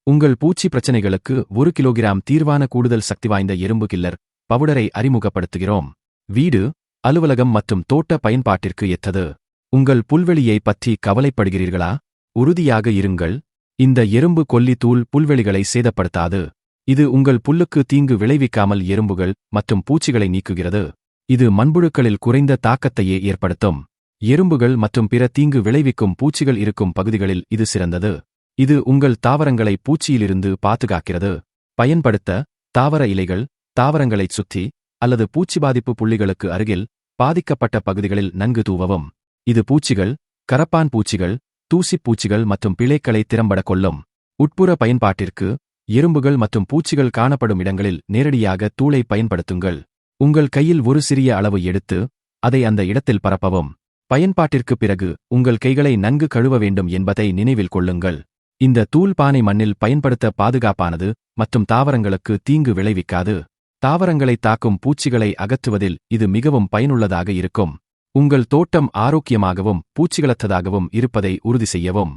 உங்கள் பூச்சி பிரச்சனைகளுக்கு 1 கிலோகிராம் தீர்வான கூடுதல் சக்தி வாய்ந்த எறும்பு கில்லர் பவுடரை அறிமுகப்படுத்துகிறோம். வீடு, அலுவலகம் மற்றும் தோட்ட பயன்பாட்டிற்கு ஏற்றது. உங்கள் புல்வெளியை பற்றி கவலைப்படுகிறீர்களா? உறுதியாக இருங்கள். இந்த எறும்பு கொல்லி தூள் புல்வெளிகளை சேதப்படுத்தாது. இது உங்கள் புல்லுக்கு தீங்கு விளைவிக்காமல் எறும்புகள் மற்றும் பூச்சிகளை நீக்குகிறது. இது மண்புழுக்களில் குறைந்த தாக்கத்தையே ஏற்படுத்தும். எறும்புகள் மற்றும் பிற தீங்கு விளைவிக்கும் பூச்சிகள் இருக்கும் பகுதிகளில் இது சிறந்தது. இது உங்கள் தாவரங்களை பூச்சியிலிருந்து பாதுகாக்கிறது. பயன்படுத்த தாவர இலைகள், தாவரங்களைச் சுற்றி அல்லது பூச்சி பாதிப்பு புள்ளிகளுக்கு அருகில் பாதிக்கப்பட்ட பகுதிகளில் நன்கு தூவவும். இது பூச்சிகள், கரப்பான் பூச்சிகள், தூசிப் பூச்சிகள் மற்றும் பிழைகளை திறம்பட கொல்லும். உட்புற பயன்பாட்டிற்கு எறும்புகள் மற்றும் பூச்சிகள் காணப்படும் இடங்களில் நேரடியாக தூளை பயன்படுத்துங்கள். உங்கள் கையில் ஒரு சிறிய அளவு எடுத்து அதை அந்த இடத்தில் பரப்பவும். பயன்பாட்டிற்குப் பிறகு உங்கள் கைகளை நன்கு கழுவ வேண்டும் என்பதை நினைவில் கொள்ளுங்கள். இந்த தூள் பானை மண்ணில் பயன்படுத்த பாதுகாப்பானது மற்றும் தாவரங்களுக்கு தீங்கு விளைவிக்காது. தாவரங்களை தாக்கும் பூச்சிகளை அகற்றுவதில் இது மிகவும் பயனுள்ளதாக இருக்கும். உங்கள் தோட்டம் ஆரோக்கியமாகவும் பூச்சிகளற்றதாகவும் இருப்பதை உறுதி செய்யவும்.